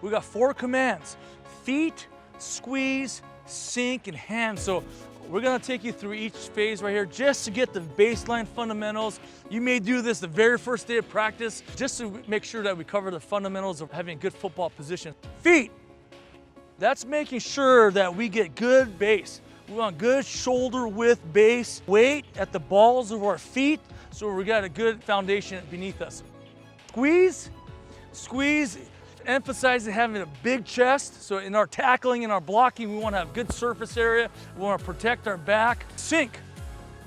We got 4 commands: feet, squeeze, sink, and hands. So we're gonna take you through each phase right here just to get the baseline fundamentals. You may do this the very first day of practice just to make sure that we cover the fundamentals of having a good football position. Feet, that's making sure that we get good base. We want good shoulder width base, weight at the balls of our feet so we got a good foundation beneath us. Squeeze, squeeze, emphasizing having a big chest. So in our tackling and our blocking, we want to have good surface area. We want to protect our back. Sink,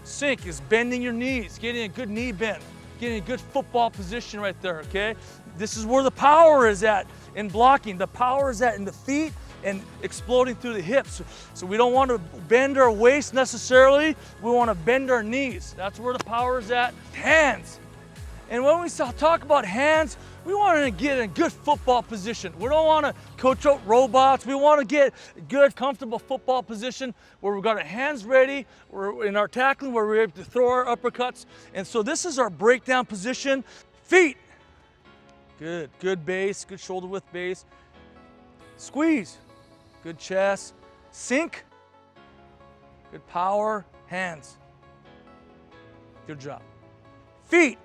sink is bending your knees, getting a good knee bend, getting a good football position right there, okay? This is where the power is at in blocking. The power is at in the feet and exploding through the hips. So we don't want to bend our waist necessarily. We want to bend our knees. That's where the power is at. Hands. And when we talk about hands, we want to get in a good football position. We don't want to coach out robots. We want to get a good, comfortable football position where we've got our hands ready. We're in our tackling where we're able to throw our uppercuts. And so this is our breakdown position. Feet. Good, good base, good shoulder width base. Squeeze. Good chest. Sink. Good power. Hands. Good job. Feet.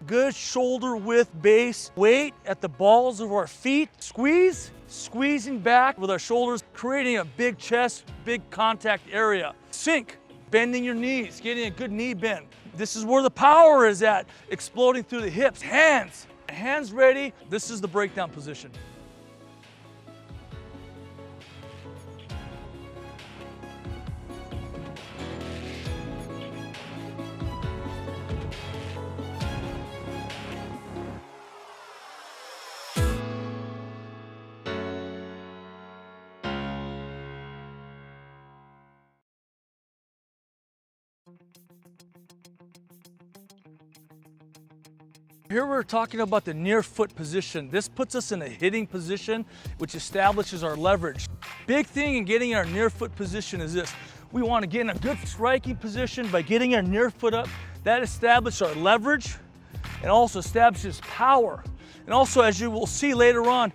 Good shoulder width base. Weight at the balls of our feet. Squeeze. Squeezing back with our shoulders, creating a big chest, big contact area. Sink. Bending your knees, getting a good knee bend. This is where the power is at, exploding through the hips. Hands. Hands ready. This is the breakdown position. Here we're talking about the near foot position. This puts us in a hitting position, which establishes our leverage. Big thing in getting our near foot position is this. We want to get in a good striking position by getting our near foot up. That establishes our leverage and also establishes power. And also, as you will see later on,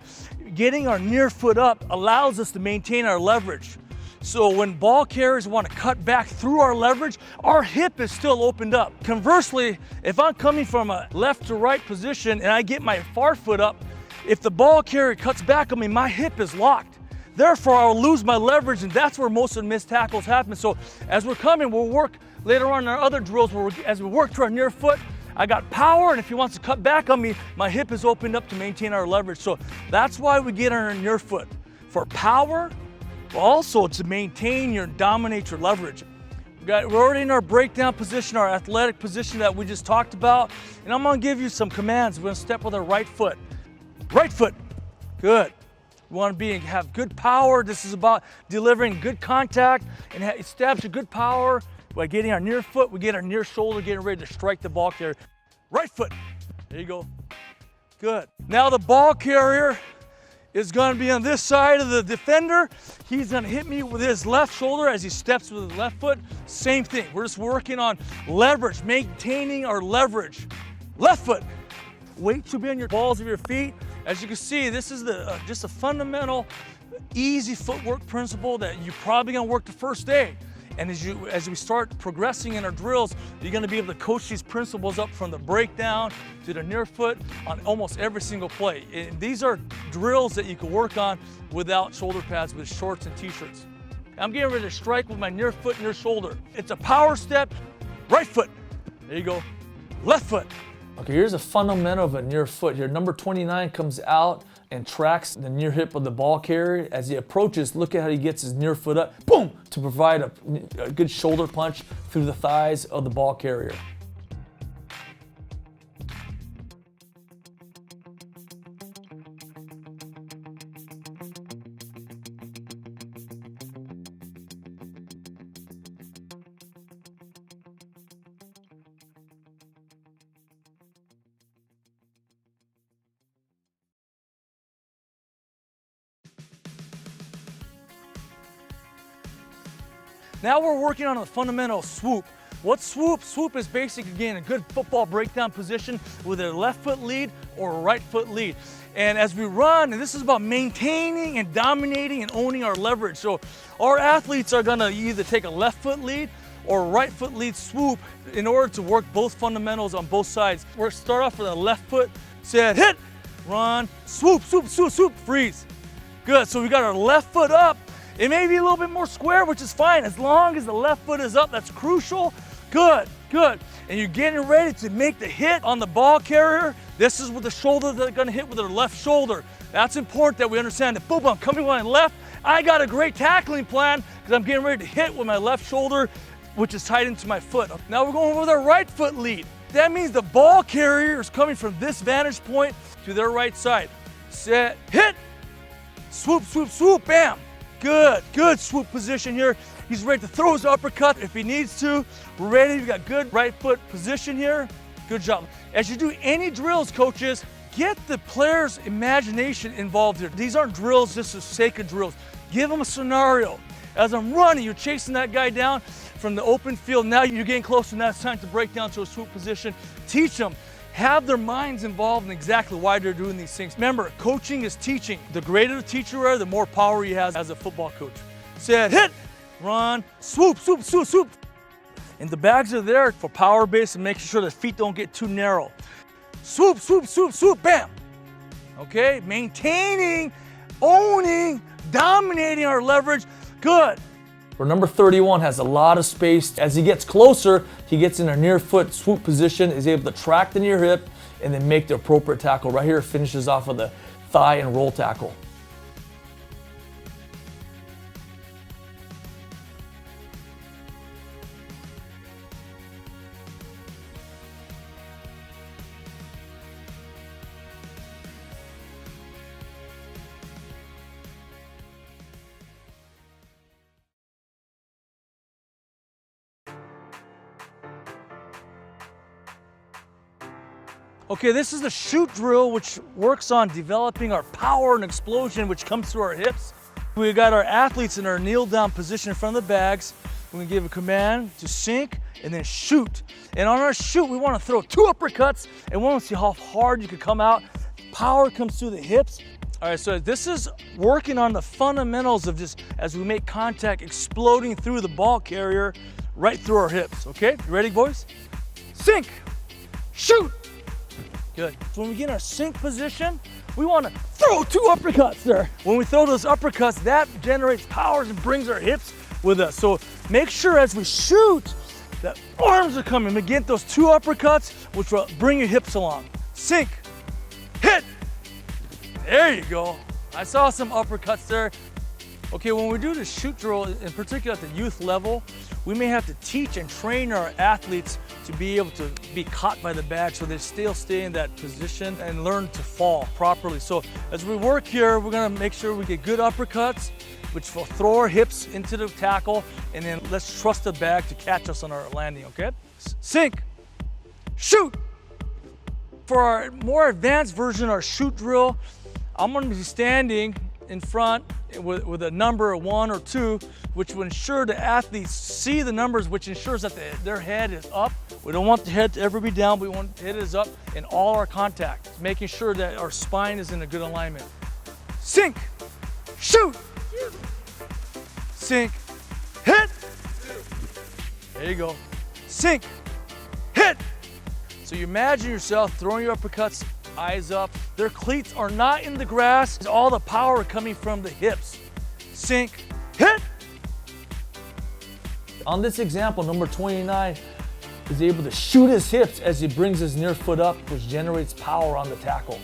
getting our near foot up allows us to maintain our leverage. So when ball carriers want to cut back through our leverage, our hip is still opened up. Conversely, if I'm coming from a left to right position and I get my far foot up, if the ball carrier cuts back on me, my hip is locked. Therefore, I'll lose my leverage, and that's where most of the missed tackles happen. So as we're coming, we'll work later on in our other drills where as we work to our near foot, I got power, and if he wants to cut back on me, my hip is opened up to maintain our leverage. So that's why we get on our near foot, for power, but also to maintain your dominate your leverage. We're already in our breakdown position, our athletic position that we just talked about, and I'm gonna give you some commands. We're gonna step with our right foot. Right foot, good. We want to have good power. This is about delivering good contact and establish a good power. By getting our near foot, we get our near shoulder, getting ready to strike the ball carrier. Right foot, there you go, good. Now the ball carrier is going to be on this side of the defender. He's going to hit me with his left shoulder as he steps with his left foot. Same thing, we're just working on leverage, maintaining our leverage. Left foot, weight should be on your balls of your feet. As you can see, this is just a fundamental, easy footwork principle that you're probably going to work the first day. And as we start progressing in our drills, you're going to be able to coach these principles up from the breakdown to the near foot on almost every single play. And these are drills that you can work on without shoulder pads, with shorts and t-shirts. I'm getting ready to strike with my near foot, near shoulder. It's a power step. Right foot, there you go. Left foot. Okay, here's a fundamental of a near foot. Here, number 29 comes out and tracks the near hip of the ball carrier. As he approaches, look at how he gets his near foot up, boom, to provide a good shoulder punch through the thighs of the ball carrier. Now we're working on a fundamental swoop. What's swoop? Swoop is basically getting a good football breakdown position with a left foot lead or a right foot lead. And as we run, and this is about maintaining and dominating and owning our leverage. So our athletes are gonna either take a left foot lead or right foot lead swoop in order to work both fundamentals on both sides. We're gonna start off with a left foot, set, hit, run, swoop, swoop, swoop, swoop, freeze. Good, so we got our left foot up. It may be a little bit more square, which is fine. As long as the left foot is up, that's crucial. Good, good. And you're getting ready to make the hit on the ball carrier. This is with the shoulder that they're gonna hit with their left shoulder. That's important that we understand that, boom, I'm coming with my left. I got a great tackling plan because I'm getting ready to hit with my left shoulder, which is tied into my foot. Now we're going with our right foot lead. That means the ball carrier is coming from this vantage point to their right side. Set, hit, swoop, swoop, swoop, bam. Good, good swoop position here. He's ready to throw his uppercut if he needs to. We're ready, we got good right foot position here. Good job. As you do any drills, coaches, get the player's imagination involved here. These aren't drills just for the sake of drills. Give them a scenario. As I'm running, you're chasing that guy down from the open field. Now you're getting close and now it's time to break down to a swoop position. Teach them. Have their minds involved in exactly why they're doing these things. Remember, coaching is teaching. The greater the teacher you are, the more power he has as a football coach. Set, hit, run, swoop, swoop, swoop, swoop. And the bags are there for power base and making sure the feet don't get too narrow. Swoop, swoop, swoop, swoop, bam. Okay, maintaining, owning, dominating our leverage. Good. Where number 31 has a lot of space. As he gets closer, he gets in a near foot swoop position, is able to track the near hip and then make the appropriate tackle. Right here, finishes off with a thigh and roll tackle. Okay, this is the shoot drill, which works on developing our power and explosion, which comes through our hips. We got our athletes in our kneel down position in front of the bags. We're gonna give a command to sink and then shoot. And on our shoot, we wanna throw 2 uppercuts and we wanna see how hard you can come out. Power comes through the hips. All right, so this is working on the fundamentals of just, as we make contact, exploding through the ball carrier right through our hips, okay? You ready, boys? Sink, shoot. Good. So when we get in our sink position, we want to throw 2 uppercuts there. When we throw those uppercuts, that generates powers and brings our hips with us. So make sure as we shoot, that arms are coming. We get those 2 uppercuts, which will bring your hips along. Sink, hit. There you go. I saw some uppercuts there. Okay, when we do the shoot drill, in particular at the youth level, we may have to teach and train our athletes to be able to be caught by the bag so they still stay in that position and learn to fall properly. So as we work here, we're gonna make sure we get good uppercuts, which will throw our hips into the tackle, and then let's trust the bag to catch us on our landing, okay? Sink, shoot. For our more advanced version, our shoot drill, I'm gonna be standing in front with a number 1 or 2, which will ensure the athletes see the numbers, which ensures that their head is up. We don't want the head to ever be down, we want the head is up in all our contact, making sure that our spine is in a good alignment. Sink, shoot, sink, hit. There you go. Sink, hit. So you imagine yourself throwing your uppercuts, eyes up. Their cleats are not in the grass. All the power coming from the hips. Sink, hit. On this example, number 29 is able to shoot his hips as he brings his near foot up, which generates power on the tackle.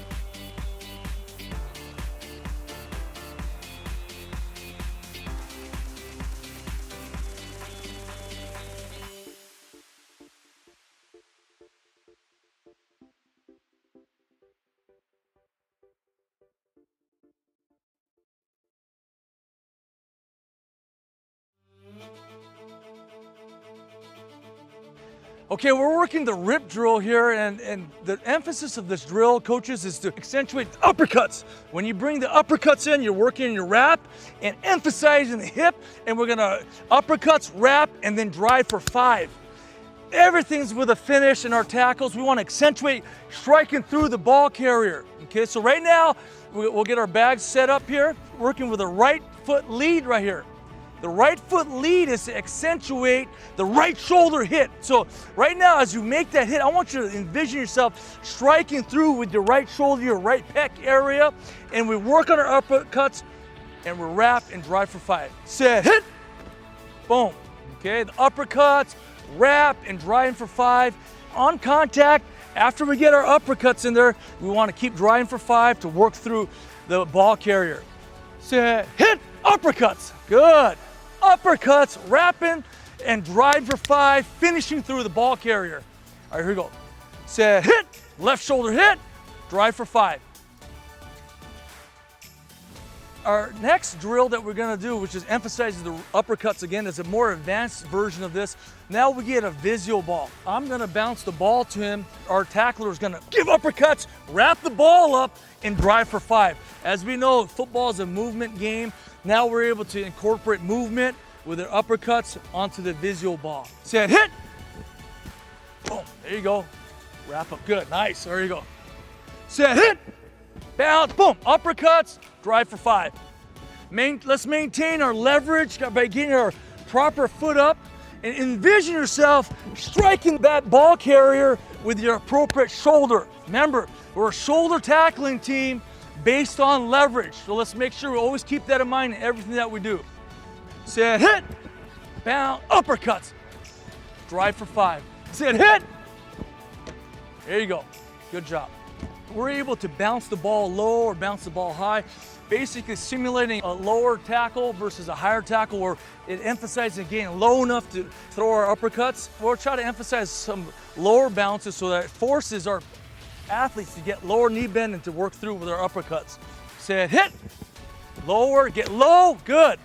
Okay, we're working the rip drill here, and the emphasis of this drill, coaches, is to accentuate the uppercuts. When you bring the uppercuts in, you're working your wrap and emphasizing the hip, and we're gonna uppercuts, wrap, and then drive for 5. Everything's with a finish in our tackles. We want to accentuate striking through the ball carrier. Okay, so right now, we'll get our bags set up here, working with a right foot lead right here. The right foot lead is to accentuate the right shoulder hit. So right now, as you make that hit, I want you to envision yourself striking through with your right shoulder, your right pec area, and we work on our uppercuts, and we wrap and drive for 5. Set, hit, boom. Okay, the uppercuts, wrap and drive for 5. On contact, after we get our uppercuts in there, we want to keep driving for 5 to work through the ball carrier. Set, hit, uppercuts, good. Uppercuts, wrapping and drive for 5, finishing through the ball carrier. All right, here we go. Set, hit, left shoulder hit, drive for 5. Our next drill that we're gonna do, which is emphasizes the uppercuts again, is a more advanced version of this. Now we get a visual ball. I'm gonna bounce the ball to him. Our tackler is gonna give uppercuts, wrap the ball up, and drive for 5. As we know, football is a movement game. Now we're able to incorporate movement with our uppercuts onto the visual ball. Set, hit, boom, there you go. Wrap up, good, nice, there you go. Set, hit, bounce, boom, uppercuts, drive for 5. Let's maintain our leverage by getting our proper foot up and envision yourself striking that ball carrier with your appropriate shoulder. Remember, we're a shoulder tackling team based on leverage. So let's make sure we always keep that in mind in everything that we do. Set, hit, bounce, uppercuts, drive for 5. Set, hit, there you go, good job. We're able to bounce the ball low or bounce the ball high, basically simulating a lower tackle versus a higher tackle where it emphasizes again low enough to throw our uppercuts. We'll try to emphasize some lower bounces so that it forces our athletes to get lower knee bend and to work through with our uppercuts. Set, hit, lower, get low, good.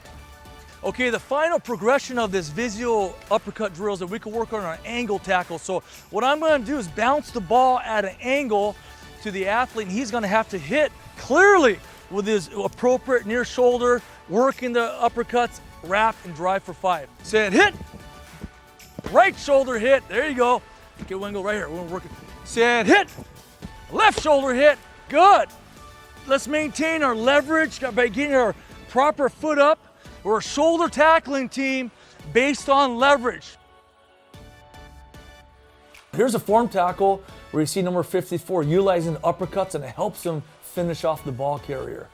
Okay, the final progression of this visual uppercut drill is that we can work on our angle tackle. So what I'm gonna do is bounce the ball at an angle to the athlete, and he's gonna have to hit clearly with his appropriate near shoulder, working the uppercuts, wrap and drive for 5. Set, hit, right shoulder hit, there you go. Okay, we're gonna go right here, we're gonna work it. Set, hit, left shoulder hit, good. Let's maintain our leverage by getting our proper foot up. We're a shoulder tackling team based on leverage. Here's a form tackle where you see number 54 utilizing the uppercuts, and it helps him finish off the ball carrier.